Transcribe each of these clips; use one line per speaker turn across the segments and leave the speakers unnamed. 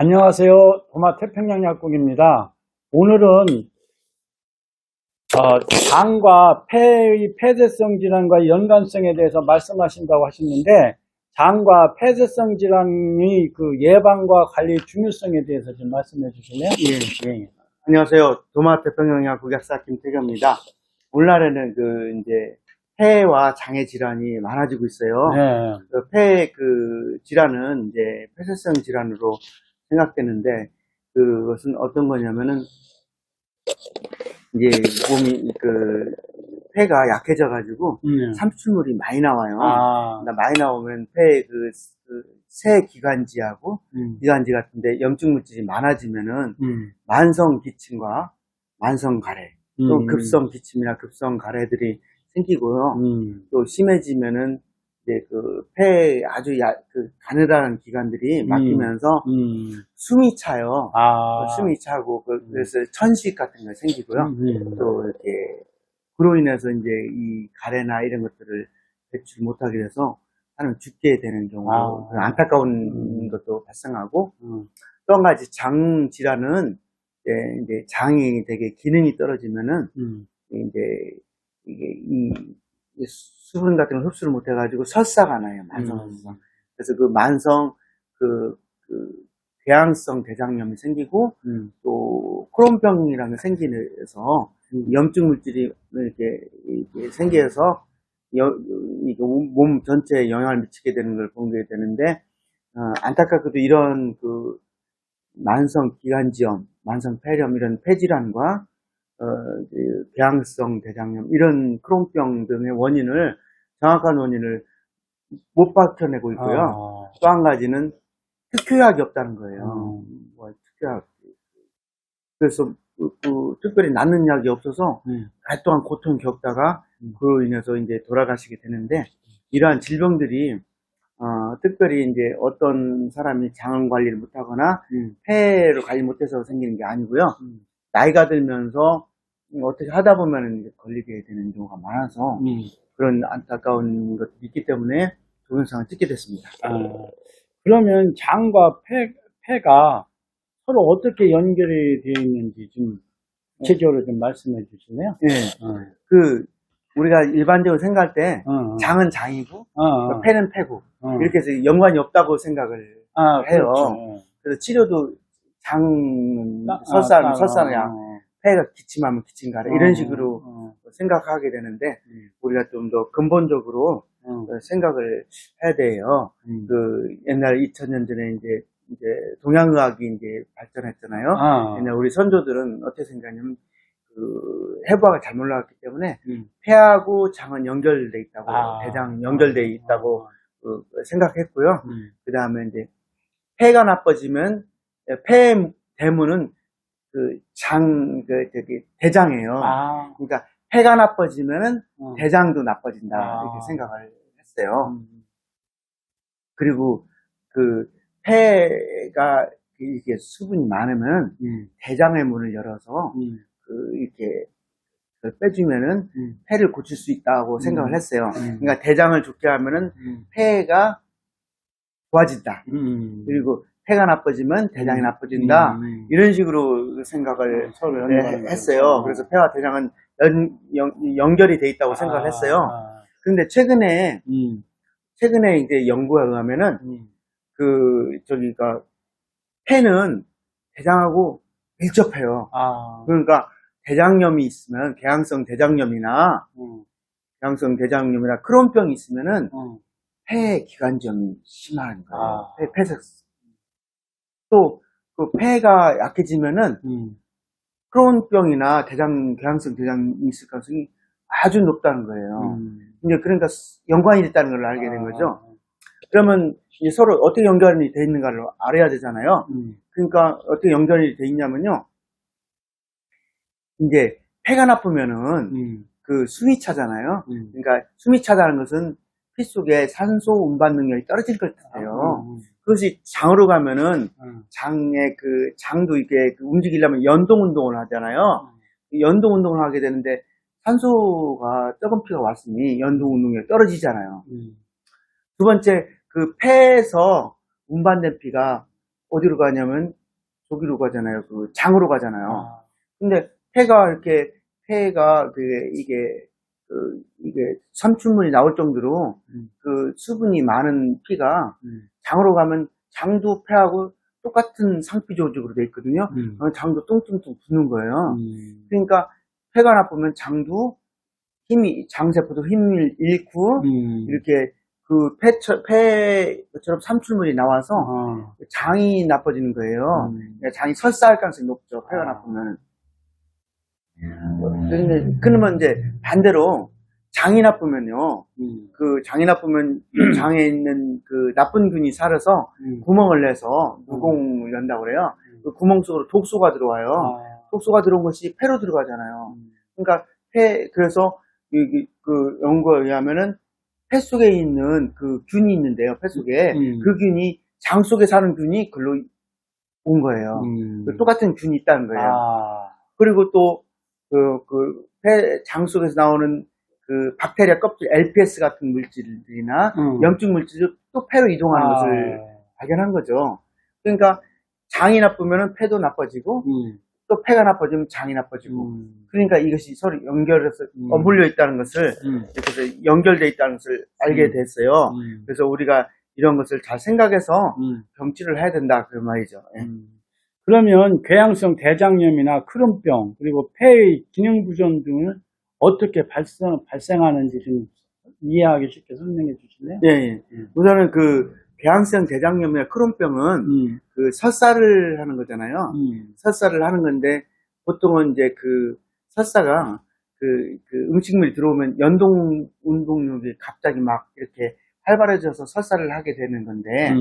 안녕하세요. 도마 태평양 약국입니다. 오늘은 장과 폐의 폐쇄성 질환과 연관성에 대해서 말씀하신다고 하셨는데, 장과 폐쇄성 질환의 그 예방과 관리 중요성에 대해서 좀 말씀해 주실래요?
예. 안녕하세요. 도마 태평양약국 약사 김태경입니다. 오늘날에는 이제 폐와 장의 질환이 많아지고 있어요.
네.
폐 질환은 이제 폐쇄성 질환으로 생각되는데, 그것은 어떤 거냐면은 이제 몸이 폐가 약해져가지고 삼출물이 많이 나와요. 그러니까 많이 나오면 폐에 새 기관지하고 기관지 같은데 염증 물질이 많아지면은 만성 기침과 만성 가래, 또 급성 기침이나 급성 가래들이 생기고요. 또 심해지면은 이제 폐에 아주 가느다란 기관들이 막히면서 숨이 차요. 숨이 차고 그래서 천식 같은 거 생기고요. 또 이렇게 그로 인해서 이제 이 가래나 이런 것들을 배출 못하게 돼서 사람 죽게 되는 경우도 안타까운 것도 발생하고, 또 한 가지 장 질환은 이제 장이 되게 기능이 떨어지면은 이제 이 수분 같은 걸 흡수를 못 해가지고 설사가 나요. 만성 설사. 그래서 만성 궤양성 대장염이 생기고 또 크론병이라는 게 생기면서 염증 물질이 이렇게 생겨서 몸 전체에 영향을 미치게 되는 걸 보게 되는데, 안타깝게도 이런 만성 기관지염, 만성 폐렴 이런 폐질환과 궤양성 대장염 이런 크론병 등의 정확한 원인을 못 밝혀내고 있고요. 또 한 가지는 특효약이 없다는 거예요. 특효약. 그래서 특별히 낫는 약이 없어서 오랫동안 고통을 겪다가 그로 인해서 이제 돌아가시게 되는데, 이러한 질병들이 특별히 이제 어떤 사람이 장 관리를 못하거나 폐를 관리 못해서 생기는 게 아니고요. 나이가 들면서 어떻게 하다 보면 이제 걸리게 되는 경우가 많아서 그런 안타까운 것들이 있기 때문에 동영상을 찍게 됐습니다.
그러면 장과 폐가 서로 어떻게 연결이 되어 있는지 좀 구체적으로 좀 말씀해 주실래요?
네. 우리가 일반적으로 생각할 때 장은 장이고 폐는 폐고 이렇게 해서 연관이 없다고 생각을 해요.
그렇죠.
그래서 치료도 장은 설사약, 폐가 기침하면 기침가래 이런 식으로 생각하게 되는데, 우리가 좀 더 근본적으로 생각을 해야 돼요. 옛날 2000년 전에 이제 동양의학이 이제 발전했잖아요. 옛날 우리 선조들은 어떻게 생각하냐면 해부학을 잘 몰랐기 때문에 폐하고 장은 연결돼 있다고, 대장 연결돼 있다고 생각했고요. 그 다음에 이제 폐가 나빠지면 폐 대문은 대장이에요. 그러니까 폐가 나빠지면은 대장도 나빠진다 이렇게 생각을 했어요. 그리고 폐가 이렇게 수분이 많으면 대장의 문을 열어서 이렇게 빼주면은 폐를 고칠 수 있다고 생각을 했어요. 그러니까 대장을 좋게 하면은 폐가 좋아진다. 그리고 폐가 나빠지면 대장이 나빠진다. 이런 식으로 생각을 했어요. 그래서 폐와 대장은 연결이 돼 있다고 생각을 했어요. 그런데 최근에 이제 연구에 의하면은 폐는 대장하고 밀접해요. 그러니까 대장염이 있으면 궤양성 대장염이나 크론병이 있으면은 폐 기관지염이 심한 거예요. 폐색. 또 폐가 약해지면은 크론병이나 궤양성 대장염이 있을 가능성이 아주 높다는 거예요. 그러니까 연관이 있다는 걸 알게 된 거죠. 그러면 이제 서로 어떻게 연결이 돼 있는가를 알아야 되잖아요. 그러니까 어떻게 연결이 돼 있냐면요. 이제 폐가 나쁘면은 숨이 차잖아요. 그러니까 숨이 차다는 것은 피 속에 산소 운반 능력이 떨어질 것 같아요. 그것이 장으로 가면은 장도 이렇게 움직이려면 연동 운동을 하잖아요. 연동 운동을 하게 되는데 산소가 적은 피가 왔으니 연동 운동이 떨어지잖아요. 두 번째, 폐에서 운반된 피가 어디로 가냐면 저기로 가잖아요. 그 장으로 가잖아요. 근데 폐가 이게 삼출물이 나올 정도로 그 수분이 많은 피가 장으로 가면 장도 폐하고 똑같은 상피 조직으로 돼 있거든요. 장도 뚱뚱뚱 붓는 거예요. 그러니까 폐가 나쁘면 장세포도 힘을 잃고 이렇게 그 폐처럼 삼출물이 나와서 장이 나빠지는 거예요. 장이 설사할 가능성이 높죠. 폐가 나쁘면. 그러면 이제 반대로 장이 나쁘면요. 그 장이 나쁘면 장에 있는 그 나쁜 균이 살아서 구멍을 내서 누공을 연다고 그래요. 그 구멍 속으로 독소가 들어와요. 독소가 들어온 것이 폐로 들어가잖아요. 그러니까 그래서 그 연구에 의하면은 폐 속에 있는 그 균이 있는데요. 폐 속에 그 균이 장 속에 사는 균이 글로 온 거예요. 똑같은 균이 있다는 거예요. 그리고 또 장 속에서 나오는 그 박테리아 껍질, LPS 같은 물질들이나 염증 물질도 또 폐로 이동하는 것을 발견한 거죠. 그러니까 장이 나쁘면 폐도 나빠지고 또 폐가 나빠지면 장이 나빠지고 그러니까 이것이 서로 연결해서 어물려 있다는 것을 이렇게 연결되어 있다는 것을 알게 됐어요. 그래서 우리가 이런 것을 잘 생각해서 병치를 해야 된다 그 말이죠.
그러면 궤양성 대장염이나 크론병 그리고 폐의 기능 부전 등을 어떻게 발생하는지 좀 이해하기 쉽게 설명해 주실래요?
예. 우선은 그 궤양성 대장염이나 크론병은 그 설사를 하는 거잖아요. 설사를 하는 건데 보통은 이제 그 설사가 그 음식물이 들어오면 운동력이 갑자기 막 이렇게 활발해져서 설사를 하게 되는 건데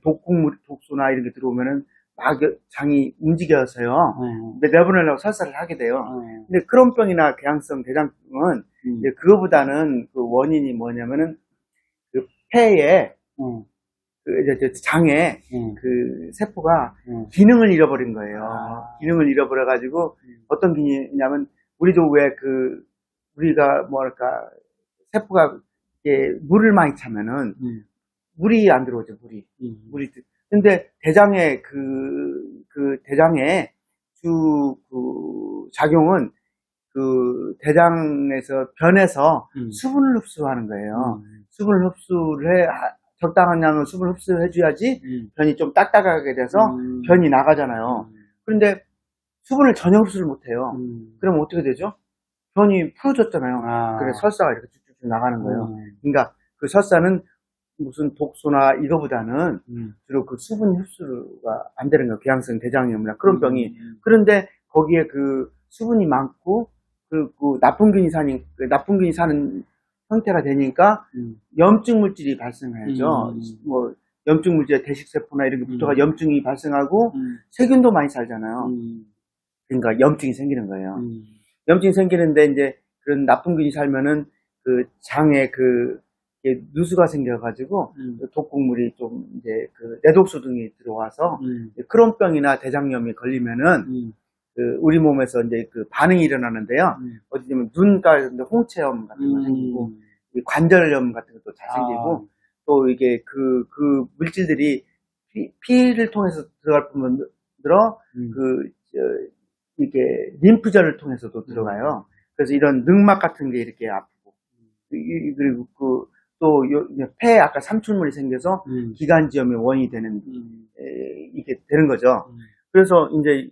독소나 이런 게 들어오면은 막 장이 움직여서요. 내보내려고 설사를 하게 돼요. 근데 크론병이나 궤양성 대장염은 이제 그거보다는 그 원인이 뭐냐면은 그 폐에 장에 그 세포가 기능을 잃어버린 거예요. 기능을 잃어버려가지고 어떤 기능이냐면 우리도 왜 우리가 뭐랄까 세포가 물을 많이 차면은 물이 안 들어오죠. 물이. 근데 대장의 대장의 작용은 그 대장에서 변해서 수분을 흡수하는 거예요. 수분을 적당한 양의 수분을 흡수해줘야지 변이 좀 딱딱하게 돼서 변이 나가잖아요. 그런데 수분을 전혀 흡수를 못해요. 그러면 어떻게 되죠? 변이 풀어졌잖아요. 그래서 설사가 이렇게 쭉쭉 나가는 거예요. 그러니까 그 설사는 무슨 독소나 이거보다는 주로 그 수분 흡수가 안 되는 거예요. 궤양성 대장염이나 그런 병이. 그런데 거기에 그 수분이 많고 그 나쁜 균이 사는 형태가 되니까 염증 물질이 발생해야죠. 뭐 염증 물질의 대식세포나 이런 게 붙어가 염증이 발생하고 세균도 많이 살잖아요. 그러니까 염증이 생기는 거예요. 염증이 생기는데 이제 그런 나쁜 균이 살면은 그 장에 누수가 생겨가지고 독극물이 좀 이제 내독소 등이 들어와서 크론병이나 대장염이 걸리면은 우리 몸에서 이제 반응이 일어나는데요. 어디 보면 눈가에 홍채염 같은 거 생기고 관절염 같은 것도 잘 생기고 또 이게 그 물질들이 피를 통해서 들어갈 뿐만 아니라 이게 림프절을 통해서도 들어가요. 그래서 이런 늑막 같은 게 이렇게 아프고 그리고 또 폐에 아까 삼출물이 생겨서 기관지염의 원인이 되는 이게 되는 거죠. 그래서 이제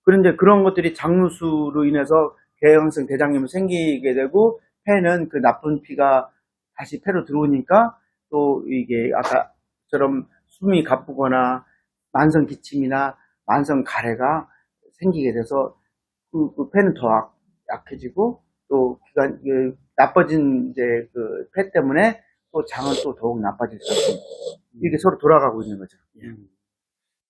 그런데 그런 것들이 장누수로 인해서 궤양성 대장염이 생기게 되고 폐는 그 나쁜 피가 다시 폐로 들어오니까 또 이게 아까처럼 숨이 가쁘거나 만성 기침이나 만성 가래가 생기게 돼서 그 폐는 더 약해지고 또 나빠진 이제 폐 때문에 또 장은 또 더욱 나빠질 수 있고 이렇게 서로 돌아가고 있는 거죠.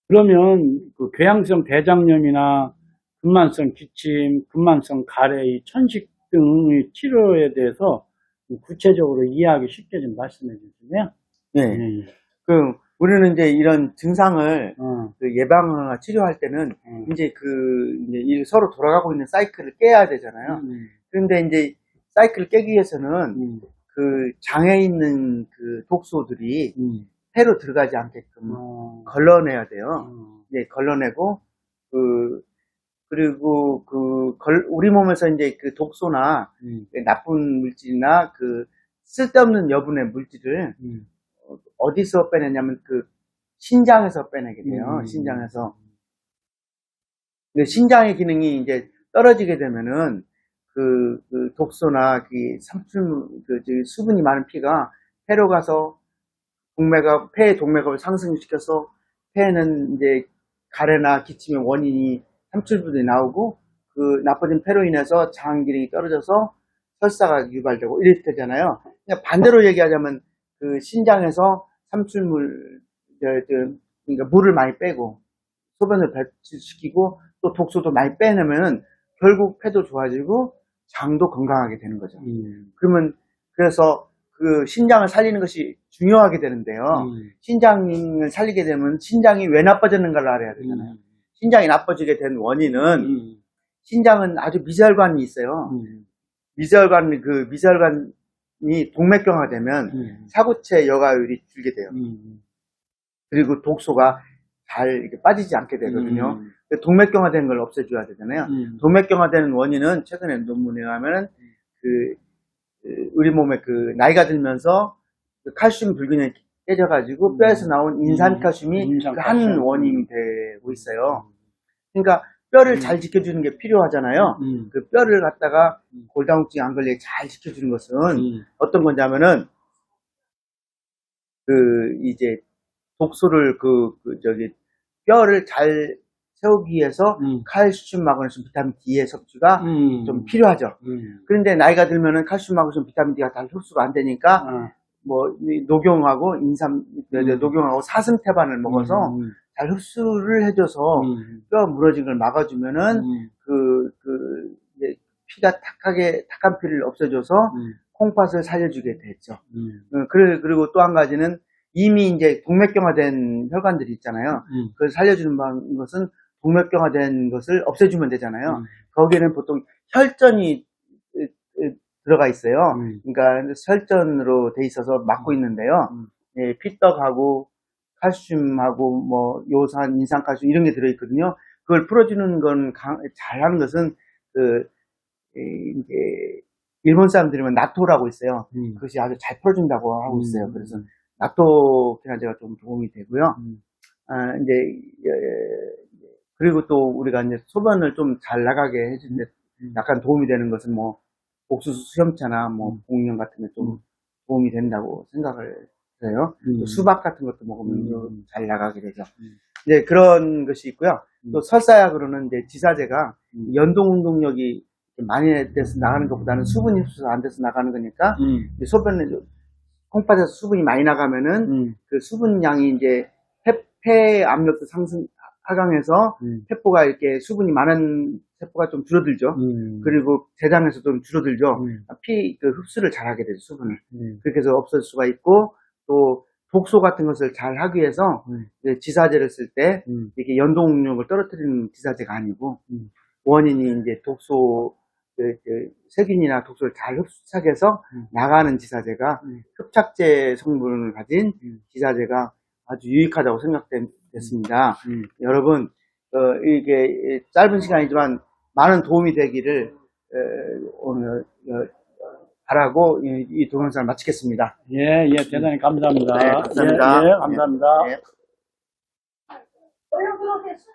그러면 그 궤양성 대장염이나 근만성 기침, 근만성 가래, 천식 등의 치료에 대해서 구체적으로 이해하기 쉽게 좀 말씀해 주시면.
네. 우리는 이제 이런 증상을 예방하거나 치료할 때는 이제 이제 서로 돌아가고 있는 사이클을 깨야 되잖아요. 그런데 이제 사이클을 깨기 위해서는 그 장에 있는 그 독소들이 폐로 들어가지 않게끔 걸러내야 돼요. 예, 걸러내고 그리고 우리 몸에서 이제 그 독소나 나쁜 물질이나 그 쓸데없는 여분의 물질을 어디서 빼내냐면 그 신장에서 빼내게 돼요. 신장에서. 근데 신장의 기능이 이제 떨어지게 되면은 그 독소나 그 삼출 수분이 많은 피가 폐로 가서 폐의 동맥압을 상승시켜서 폐에는 이제 가래나 기침의 원인이 삼출부들이 나오고 그 나빠진 폐로 인해서 장 기능이 떨어져서 설사가 유발되고 이렇게 되잖아요. 그냥 반대로 얘기하자면 그 신장에서 삼출물 그러니까 물을 많이 빼고 소변을 배출시키고 또 독소도 많이 빼내면은 결국 폐도 좋아지고 장도 건강하게 되는 거죠. 그러면 그래서 그 신장을 살리는 것이 중요하게 되는데요. 신장을 살리게 되면 신장이 왜 나빠졌는가를 알아야 되잖아요. 신장이 나빠지게 된 원인은 신장은 아주 미세혈관이 있어요. 미세혈관이 동맥경화되면 사구체 여과율이 줄게 돼요. 그리고 독소가 잘 이렇게 빠지지 않게 되거든요. 동맥경화된 걸 없애줘야 되잖아요. 동맥경화되는 원인은 최근에 논문에 의하면 우리 몸에 그 나이가 들면서 그 칼슘 불균형이 깨져가지고 뼈에서 나온 인산칼슘이 그 한 원인이 되고 있어요. 그러니까 뼈를 잘 지켜주는 게 필요하잖아요. 그 뼈를 갖다가 골다공증 안 걸리게 잘 지켜주는 것은 어떤 거냐면은 이제 독소를 뼈를 잘 세우기 위해서 칼슘, 마그네슘, 비타민 D의 섭취가 좀 필요하죠. 그런데 나이가 들면은 칼슘, 마그네슘, 비타민 D가 다 흡수가 안 되니까 녹용하고 녹용하고 사슴태반을 먹어서 잘 흡수를 해줘서 뼈 무너진 걸 막아주면은 이제 피가 탁한 피를 없애줘서 콩팥을 살려주게 됐죠. 그리고 또 한 가지는 이미 이제 동맥경화된 혈관들이 있잖아요. 그걸 살려주는 것은 동맥경화된 것을 없애주면 되잖아요. 거기에는 보통 혈전이 들어가 있어요. 그러니까 혈전으로 돼 있어서 막고 있는데요. 예, 피떡하고 칼슘하고 뭐 요산, 인산칼슘 이런 게 들어있거든요. 그걸 풀어주는 건 잘하는 것은 이제 일본 사람들이면 나토라고 있어요. 그것이 아주 잘 풀어준다고 하고 있어요. 그래서 나토 기나제가 좀 도움이 되고요. 그리고 또 우리가 이제 소변을 좀 잘 나가게 해주는데 약간 도움이 되는 것은 뭐 옥수수 수염차나 뭐 복령 같은 게 좀 도움이 된다고 생각을 해요. 또 수박 같은 것도 먹으면 좀 잘 나가게 되죠. 이제 그런 것이 있고요. 또 설사약으로는 이제 지사제가 연동 운동력이 많이 돼서 나가는 것보다는 수분이 흡수가 안 돼서 나가는 거니까 소변에 콩팥에서 수분이 많이 나가면은 그 수분량이 이제 폐 압력도 하강해서 세포가 이렇게 수분이 많은 세포가 좀 줄어들죠. 그리고 대장에서 좀 줄어들죠. 그 흡수를 잘하게 되죠, 수분을. 그렇게 해서 없앨 수가 있고, 또 독소 같은 것을 잘 하기 위해서 지사제를 쓸 때 이렇게 연동력을 떨어뜨리는 지사제가 아니고 원인이 이제 독소 세균이나 독소를 잘 흡수하게 해서 나가는 지사제가 흡착제 성분을 가진 지사제가 아주 유익하다고 생각됐습니다. 여러분 이게 짧은 시간이지만 많은 도움이 되기를 오늘 바라고 이 동영상을 마치겠습니다.
예, 대단히 감사합니다.
네, 감사합니다.
예, 감사합니다.
네.